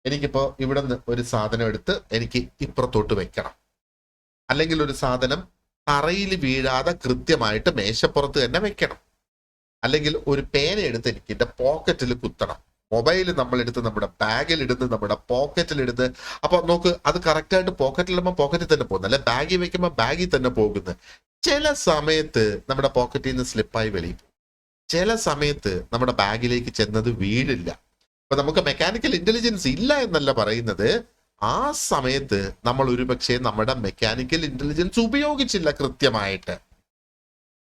എനിക്കിപ്പോ ഇവിടെ നിന്ന് ഒരു സാധനം എടുത്ത് എനിക്ക് ഇപ്പുറത്തോട്ട് വെക്കണം, അല്ലെങ്കിൽ ഒരു സാധനം തറയിൽ വീഴാതെ കൃത്യമായിട്ട് മേശപ്പുറത്ത് തന്നെ വെക്കണം, അല്ലെങ്കിൽ ഒരു പേന എടുത്ത് എനിക്ക് എന്റെ പോക്കറ്റിൽ കുത്തണം, മൊബൈൽ നമ്മളെടുത്ത് നമ്മുടെ ബാഗിൽ ഇടുന്ന് നമ്മുടെ പോക്കറ്റിൽ ഇടുന്ന്. അപ്പൊ നോക്ക്, അത് കറക്റ്റായിട്ട് പോക്കറ്റിൽ ഇടുമ്പോൾ പോക്കറ്റിൽ തന്നെ പോകുന്നു, അല്ലെ ബാഗിൽ വെക്കുമ്പോൾ ബാഗിൽ തന്നെ പോകുന്നു. ചില സമയത്ത് നമ്മുടെ പോക്കറ്റിൽ നിന്ന് സ്ലിപ്പായി വെളിയിൽ പോകും, ചില സമയത്ത് നമ്മുടെ ബാഗിലേക്ക് ചെന്നത് വീഴില്ല. അപ്പൊ നമുക്ക് മെക്കാനിക്കൽ ഇന്റലിജൻസ് ഇല്ല എന്നല്ല പറയുന്നത്, ആ സമയത്ത് നമ്മൾ ഒരുപക്ഷെ നമ്മുടെ മെക്കാനിക്കൽ ഇന്റലിജൻസ് ഉപയോഗിച്ചില്ല കൃത്യമായിട്ട്.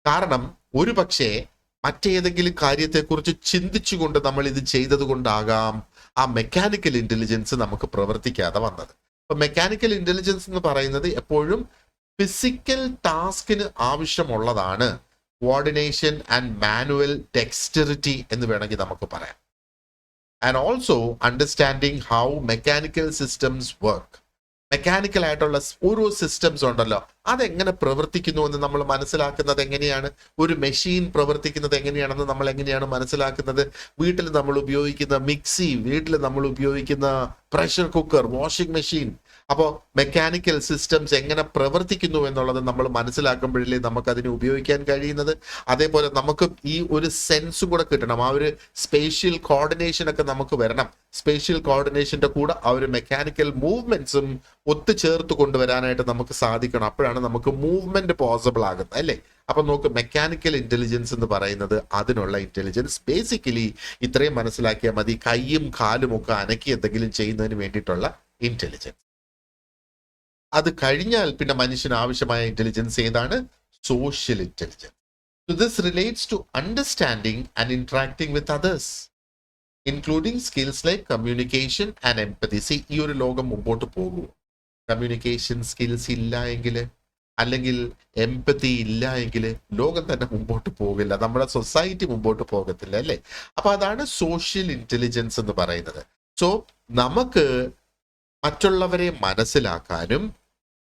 കാരണം ഒരുപക്ഷെ മറ്റേതെങ്കിലും കാര്യത്തെക്കുറിച്ച് ചിന്തിച്ചുകൊണ്ട് നമ്മൾ ഇത് ചെയ്തത് കൊണ്ടാകാം ആ മെക്കാനിക്കൽ ഇന്റലിജൻസ് നമുക്ക് പ്രവർത്തിക്കാതെ വന്നത്. അപ്പൊ മെക്കാനിക്കൽ ഇന്റലിജൻസ് എന്ന് പറയുന്നത് എപ്പോഴും ഫിസിക്കൽ ടാസ്കിന് ആവശ്യമുള്ളതാണ്. കോർഡിനേഷൻ ആൻഡ് മാനുവൽ ഡെക്സ്റ്ററിറ്റി എന്ന് വേണമെങ്കിൽ നമുക്ക് പറയാം. And also understanding how mechanical systems work. Mechanical ആയിട്ടുള്ള ഓരോ സിസ്റ്റംസ് ഉണ്ടല്ലോ, അതെങ്ങനെ പ്രവർത്തിക്കുന്നു എന്ന് നമ്മൾ മനസ്സിലാക്കുന്നത് എങ്ങനെയാണ്? ഒരു മെഷീൻ പ്രവർത്തിക്കുന്നത് എങ്ങനെയാണെന്ന് നമ്മൾ എങ്ങനെയാണ് മനസ്സിലാക്കുന്നത്? വീട്ടിൽ നമ്മൾ ഉപയോഗിക്കുന്ന മിക്സി, വീട്ടിൽ നമ്മൾ ഉപയോഗിക്കുന്ന പ്രഷർ കുക്കർ, വാഷിംഗ് മെഷീൻ. അപ്പോൾ മെക്കാനിക്കൽ സിസ്റ്റംസ് എങ്ങനെ പ്രവർത്തിക്കുന്നു എന്നുള്ളത് നമ്മൾ മനസ്സിലാക്കുമ്പോഴല്ലേ നമുക്ക് അതിനെ ഉപയോഗിക്കാൻ കഴിയുന്നത്. അതേപോലെ നമുക്ക് ഈ ഒരു സെൻസ് കൂടെ കിട്ടണം, ആ ഒരു സ്പേഷ്യൽ കോർഡിനേഷൻ ഒക്കെ നമുക്ക് വരണം. സ്പേഷ്യൽ കോർഡിനേഷന്റെ കൂടെ ആ ഒരു മെക്കാനിക്കൽ മൂവ്മെന്റ്സും ഒത്തുചേർത്ത് കൊണ്ടുവരാനായിട്ട് നമുക്ക് സാധിക്കണം. അപ്പോഴാണ് നമുക്ക് മൂവ്മെന്റ് പോസിബിൾ ആകുന്നത്, അല്ലേ? അപ്പൊ നോക്ക്, മെക്കാനിക്കൽ ഇന്റലിജൻസ് എന്ന് പറയുന്നത് അതിനുള്ള ഇന്റലിജൻസ്. ബേസിക്കലി ഇത്രയും മനസ്സിലാക്കിയാൽ മതി, കൈയും കാലും ഒക്കെ അനക്കി എന്തെങ്കിലും ചെയ്യുന്നതിന് വേണ്ടിയിട്ടുള്ള ഇന്റലിജൻസ്. അത് കഴിഞ്ഞാൽ പിന്നെ മനുഷ്യന് ആവശ്യമായ ഇന്റലിജൻസ് ഏതാണ്? Social intelligence. So this relates to understanding and interacting with others, including skills like communication and empathy. See, ഈ ഒരു ലോകം മുമ്പോട്ട് പോകും, കമ്മ്യൂണിക്കേഷൻ സ്കിൽസ് ഇല്ല എങ്കിൽ, അല്ലെങ്കിൽ എംപതി ഇല്ല എങ്കിൽ ലോകം തന്നെ മുമ്പോട്ട് പോകില്ല, നമ്മുടെ സൊസൈറ്റി മുമ്പോട്ട് പോകത്തില്ല, അല്ലേ? അപ്പൊ അതാണ് സോഷ്യൽ ഇന്റലിജൻസ് എന്ന് പറയുന്നത്. സോ നമുക്ക് മറ്റുള്ളവരെ മനസ്സിലാക്കാനും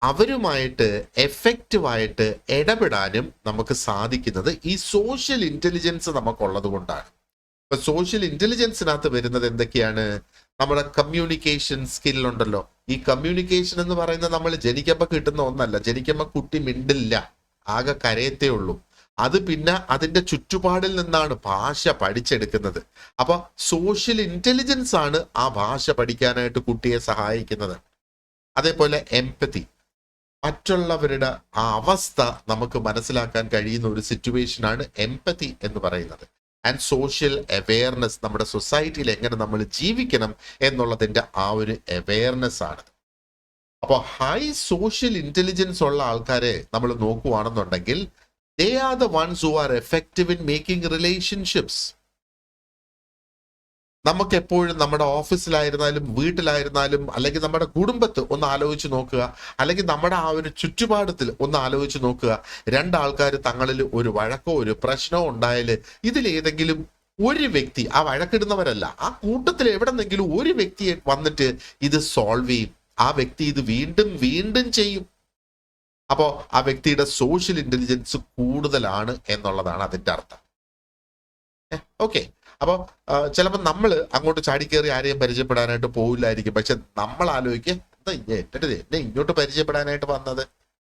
അവരുമായിട്ട് എഫക്റ്റീവായിട്ട് ഇടപെടാനും നമുക്ക് സാധിക്കുന്നത് ഈ സോഷ്യൽ ഇന്റലിജൻസ് നമുക്കുള്ളത് കൊണ്ടാണ്. ഇപ്പൊ സോഷ്യൽ ഇന്റലിജൻസിനകത്ത് വരുന്നത് എന്തൊക്കെയാണ്? നമ്മുടെ കമ്മ്യൂണിക്കേഷൻ സ്കില്ലുണ്ടല്ലോ. ഈ കമ്മ്യൂണിക്കേഷൻ എന്ന് പറയുന്നത് നമ്മൾ ജനിക്കുമ്പോൾ കിട്ടുന്ന ഒന്നല്ല. ജനിക്കുമ്പോൾ കുട്ടി മിണ്ടില്ല, ആകെ കരയത്തേ ഉള്ളൂ. അത് പിന്നെ അതിന്റെ ചുറ്റുപാടിൽ നിന്നാണ് ഭാഷ പഠിച്ചെടുക്കുന്നത്. അപ്പൊ സോഷ്യൽ ഇന്റലിജൻസ് ആണ് ആ ഭാഷ പഠിക്കാനായിട്ട് കുട്ടിയെ സഹായിക്കുന്നത്. അതേപോലെ എംപതി, മറ്റുള്ളവരുടെ ആ അവസ്ഥ നമുക്ക് മനസ്സിലാക്കാൻ കഴിയുന്ന ഒരു സിറ്റുവേഷൻ ആണ് എംപതി എന്ന് പറയുന്നത്. ആൻഡ് സോഷ്യൽ അവെയർനെസ്, നമ്മുടെ സൊസൈറ്റിയിൽ എങ്ങനെ നമ്മൾ ജീവിക്കണം എന്നുള്ളതിന്റെ ആ ഒരു അവെയർനെസ് ആണ്. അപ്പോൾ ഹൈ സോഷ്യൽ ഇന്റലിജൻസ് ഉള്ള ആൾക്കാരെ നമ്മൾ നോക്കുവാണെന്നുണ്ടെങ്കിൽ they are the ones who are effective in making relationships. നമുക്ക് എപ്പോഴും നമ്മുടെ ഓഫീസിലായിരുന്നാലും വീട്ടിലായിരുന്നാലും അല്ലെങ്കിൽ നമ്മുടെ കുടുംബത്ത് ഒന്ന് ആലോചിച്ച് നോക്കുക, അല്ലെങ്കിൽ നമ്മുടെ ആ ഒരു ചുറ്റുപാടത്തിൽ ഒന്ന് ആലോചിച്ച് നോക്കുക. രണ്ടാൾക്കാർ തങ്ങളിൽ ഒരു വഴക്കോ ഒരു പ്രശ്നമോ ഉണ്ടായാൽ ഇതിലേതെങ്കിലും ഒരു വ്യക്തി, ആ വഴക്കിടുന്നവരല്ല, ആ കൂട്ടത്തിൽ എവിടെന്നെങ്കിലും ഒരു വ്യക്തി വന്നിട്ട് ഇത് സോൾവ് ചെയ്യും. ആ വ്യക്തി ഇത് വീണ്ടും വീണ്ടും ചെയ്യും. അപ്പോൾ ആ വ്യക്തിയുടെ സോഷ്യൽ ഇന്റലിജൻസ് കൂടുതലാണ് എന്നുള്ളതാണ് അതിന്റെ അർത്ഥം. ഓക്കെ, അപ്പോൾ ചിലപ്പോൾ നമ്മൾ അങ്ങോട്ട് ചാടിക്കേറി ആരെയും പരിചയപ്പെടാനായിട്ട് പോവില്ലായിരിക്കും. പക്ഷെ നമ്മൾ ആലോചിക്കുക, എന്നെ ഇങ്ങോട്ട് പരിചയപ്പെടാനായിട്ട് വന്നത്.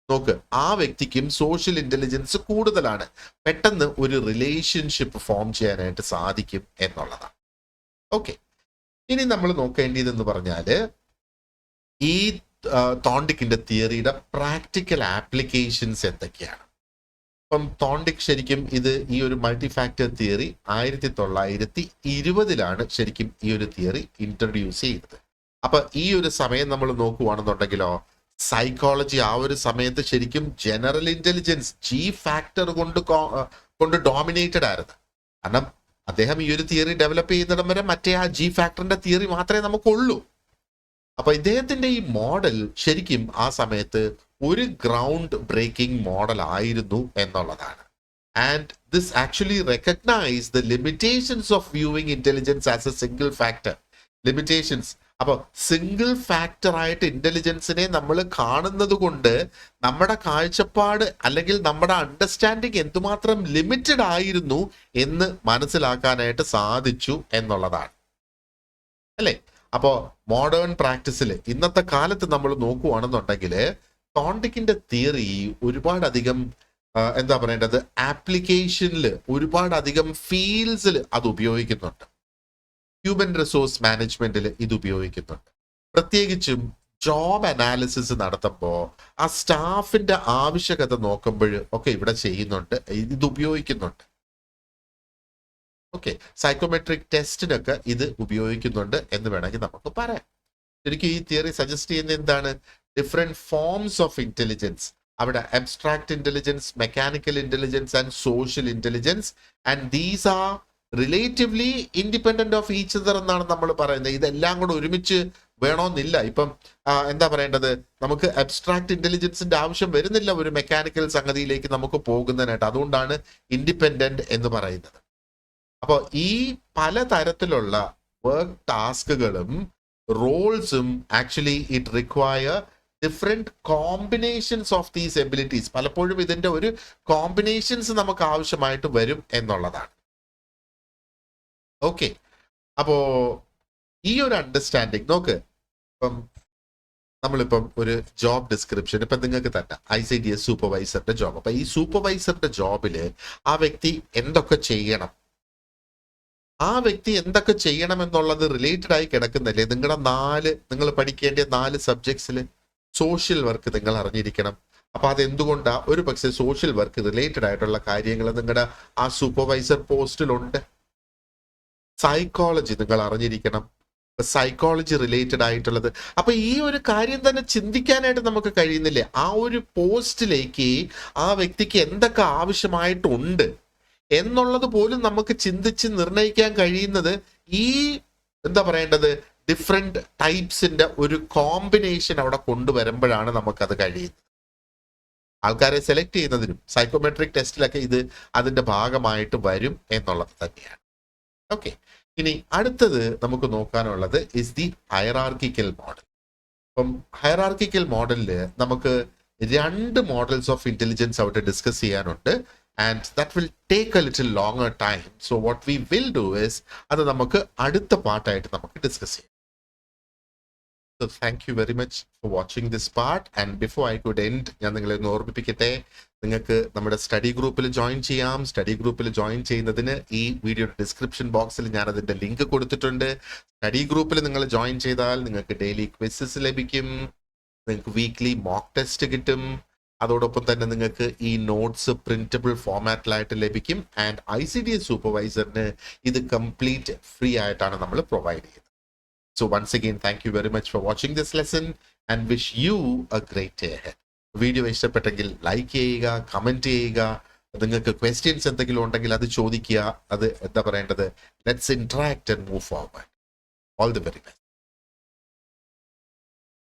നോക്ക്, ആ വ്യക്തിക്കും സോഷ്യൽ ഇന്റലിജൻസ് കൂടുതലാണ്, പെട്ടെന്ന് ഒരു റിലേഷൻഷിപ്പ് ഫോം ചെയ്യാനായിട്ട് സാധിക്കും എന്നുള്ളതാണ്. ഓക്കെ, ഇനി നമ്മൾ നോക്കേണ്ടതെന്ന് പറഞ്ഞാല് ഈ തോണ്ടിക്കിന്റെ തിയറിയുടെ പ്രാക്ടിക്കൽ ആപ്ലിക്കേഷൻസ് എന്തൊക്കെയാണ്. അപ്പം തോണ്ടിക് ശരിക്കും ഈ ഒരു മൾട്ടി ഫാക്ടർ തിയറി 1920 ശരിക്കും ഈ ഒരു തിയറി ഇൻട്രൊഡ്യൂസ് ചെയ്തത്. അപ്പൊ ഈ ഒരു സമയം നമ്മൾ നോക്കുവാണെന്നുണ്ടെങ്കിലോ, സൈക്കോളജി ആ ഒരു സമയത്ത് ശരിക്കും ജനറൽ ഇന്റലിജൻസ് G ഫാക്ടർ കൊണ്ട് കൊണ്ട് ഡോമിനേറ്റഡ് ആയിരുന്നു. കാരണം അദ്ദേഹം ഈ ഒരു തിയറി ഡെവലപ്പ് ചെയ്യുന്നിടം വരെ മറ്റേ ആ ജി ഫാക്ടറിന്റെ തിയറി മാത്രമേ നമുക്കുള്ളൂ. അപ്പൊ ഇദ്ദേഹത്തിന്റെ ഈ മോഡൽ ശരിക്കും ആ സമയത്ത് ഒരു ഗ്രൗണ്ട് ബ്രേക്കിംഗ് മോഡൽ ആയിരുന്നു എന്നുള്ളതാണ്. And this actually recognise the limitations of viewing intelligence as a single factor. Limitations. അപ്പൊ സിംഗിൾ ഫാക്ടർ ആയിട്ട് ഇന്റലിജൻസിനെ നമ്മൾ കാണുന്നത് കൊണ്ട് നമ്മുടെ കാഴ്ചപ്പാട് അല്ലെങ്കിൽ നമ്മുടെ അണ്ടർസ്റ്റാൻഡിങ് എന്തുമാത്രം ലിമിറ്റഡ് ആയിരുന്നു എന്ന് മനസ്സിലാക്കാനായിട്ട് സാധിച്ചു എന്നുള്ളതാണ്, അല്ലേ? അപ്പോ മോഡേൺ പ്രാക്ടീസിൽ ഇന്നത്തെ കാലത്ത് നമ്മൾ നോക്കുകയാണെന്നുണ്ടെങ്കിൽ തോണ്ടിക്കിന്റെ തിയറി ഒരുപാടധികം എന്താ പറയേണ്ടത്, ആപ്ലിക്കേഷനിൽ ഒരുപാടധികം ഫീൽഡ്സിൽ അത് ഉപയോഗിക്കുന്നുണ്ട്. ഹ്യൂമൻ റിസോഴ്സ് മാനേജ്മെന്റിൽ ഇത് ഉപയോഗിക്കുന്നുണ്ട്. പ്രത്യേകിച്ചും ജോബ് അനാലിസിസ് നടത്തുമ്പോൾ ആ സ്റ്റാഫിന്റെ ആവശ്യകത നോക്കുമ്പോൾ ഒക്കെ ഇവിടെ ചെയ്യുന്നുണ്ട്, ഇത് ഉപയോഗിക്കുന്നുണ്ട്. ഓക്കെ, സൈക്കോമെട്രിക് ടെസ്റ്റിനൊക്കെ ഇത് ഉപയോഗിക്കുന്നുണ്ട് എന്ന് വേണമെങ്കിൽ നമുക്ക് പറയാം. ശരിക്കും ഈ തിയറി സജസ്റ്റ് ചെയ്യുന്ന എന്താണ്? Different forms of intelligence. അവിടെ abstract intelligence, mechanical intelligence and social intelligence, and these are relatively independent of each other എന്നാണ് നമ്മൾ പറയുന്നത്. ഇതെല്ലാം കൂടെ ഒരുമിച്ച് വേണമെന്നില്ല. ഇപ്പം എന്താ പറയേണ്ടത്, നമുക്ക് അബ്സ്ട്രാക്ട് ഇന്റലിജൻസിന്റെ ആവശ്യം വരുന്നില്ല ഒരു മെക്കാനിക്കൽ സംഗതിയിലേക്ക് നമുക്ക് പോകുന്നതിനായിട്ട്. അതുകൊണ്ടാണ് ഇൻഡിപെൻഡന്റ് എന്ന് പറയുന്നത്. അപ്പോൾ ഈ പലതരത്തിലുള്ള വർക്ക് ടാസ്കുകളും റോൾസും actually it require different combinations of these abilities. പലപ്പോഴും ഇതിന്റെ ഒരു കോമ്പിനേഷൻസ് നമുക്ക് ആവശ്യമായിട്ട് വരും എന്നുള്ളതാണ്. ഓക്കെ, അപ്പോ ഈ ഒരു അണ്ടർസ്റ്റാൻഡിങ് നോക്ക്. ഇപ്പം നമ്മളിപ്പം ഒരു ജോബ് ഡിസ്ക്രിപ്ഷൻ ഇപ്പം നിങ്ങൾക്ക് തന്നെ ICDS സൂപ്പർവൈസറിന്റെ ജോബ്. അപ്പൊ ഈ സൂപ്പർവൈസറിന്റെ ജോബില് ആ വ്യക്തി എന്തൊക്കെ ചെയ്യണം, ആ വ്യക്തി എന്തൊക്കെ ചെയ്യണം എന്നുള്ളത് റിലേറ്റഡ് ആയി കിടക്കുന്നില്ലേ? നിങ്ങൾ പഠിക്കേണ്ട 4 സബ്ജക്ട്സിൽ സോഷ്യൽ വർക്ക് നിങ്ങൾ അറിഞ്ഞിരിക്കണം. അപ്പൊ അതെന്തുകൊണ്ടാ? ഒരു പക്ഷേ സോഷ്യൽ വർക്ക് റിലേറ്റഡ് ആയിട്ടുള്ള കാര്യങ്ങൾ നിങ്ങളുടെ ആ സൂപ്പർവൈസർ പോസ്റ്റിലുണ്ട്. സൈക്കോളജി നിങ്ങൾ അറിഞ്ഞിരിക്കണം, സൈക്കോളജി റിലേറ്റഡ് ആയിട്ടുള്ളത്. അപ്പൊ ഈ ഒരു കാര്യം തന്നെ ചിന്തിക്കാനായിട്ട് നമുക്ക് കഴിയുന്നില്ലേ? ആ ഒരു പോസ്റ്റിലേക്ക് ആ വ്യക്തിക്ക് എന്തൊക്കെ ആവശ്യമായിട്ടുണ്ട് എന്നുള്ളത് പോലും നമുക്ക് ചിന്തിച്ച് നിർണ്ണയിക്കാൻ കഴിയുന്നത് ഈ എന്താ പറയേണ്ടത്, ഡിഫറെന്റ് ടൈപ്സിന്റെ ഒരു കോമ്പിനേഷൻ അവിടെ കൊണ്ടുവരുമ്പോഴാണ് നമുക്കത് കഴിയുന്നത്. ആൾക്കാരെ സെലക്ട് ചെയ്യുന്നതിനും സൈക്കോമെട്രിക് ടെസ്റ്റിലൊക്കെ ഇത് അതിന്റെ ഭാഗമായിട്ട് വരും എന്നുള്ളത് തന്നെയാണ്. ഓക്കെ, ഇനി അടുത്തത് നമുക്ക് നോക്കാനുള്ളത് ഇസ് ദി ഹയറാർക്കിക്കൽ മോഡൽ. അപ്പം ഹയറാർക്കിക്കൽ മോഡലില് നമുക്ക് 2 മോഡൽസ് ഓഫ് ഇന്റലിജൻസ് അവിടെ ഡിസ്കസ് ചെയ്യാനുണ്ട്. And that will take a little longer time. So what we will do is അത് നമുക്ക് അടുത്ത പാർട്ടായിട്ട് നമുക്ക് ഡിസ്കസ് ചെയ്യാം. So thank you very much for watching this part. And before I could end, ഞാൻ നിങ്ങളെ ഒന്ന് ഓർമ്മിപ്പിക്കട്ടെ, നിങ്ങൾക്ക് നമ്മുടെ സ്റ്റഡി ഗ്രൂപ്പിൽ ജോയിൻ ചെയ്യാം. സ്റ്റഡി ഗ്രൂപ്പിൽ ജോയിൻ ചെയ്യുന്നതിന് ഈ വീഡിയോ ഡിസ്ക്രിപ്ഷൻ ബോക്സിൽ ഞാൻ അതിന്റെ ലിങ്ക് കൊടുത്തിട്ടുണ്ട്. സ്റ്റഡി ഗ്രൂപ്പിൽ നിങ്ങൾ ജോയിൻ ചെയ്താൽ നിങ്ങൾക്ക് ഡെയിലി ക്വിസസ് ലഭിക്കും, നിങ്ങൾക്ക് വീക്ക്ലി മോക്ക് ടെസ്റ്റ് കിട്ടും, അതോടൊപ്പം തന്നെ നിങ്ങൾക്ക് ഈ നോട്ട്സ് പ്രിന്റബിൾ ഫോമാറ്റിലായിട്ട് ലഭിക്കും. ആൻഡ് ICDS സൂപ്പർവൈസറിന് ഇത് കംപ്ലീറ്റ് ഫ്രീ ആയിട്ടാണ് നമ്മൾ പ്രൊവൈഡ് ചെയ്യുന്നത്. So once again thank you very much for watching this lesson and wish you a great day ahead. Video ഇഷ്ടപ്പെട്ടെങ്കിൽ ലൈക്ക് ചെയ്യുക, കമന്റ് ചെയ്യുക. നിങ്ങൾക്ക് ക്വസ്റ്റ്യൻസ് എന്തെങ്കിലും ഉണ്ടെങ്കിൽ അത് ചോദിക്കുക. അത് എന്താ പറയേണ്ടത്, let's interact and move forward. All the very best.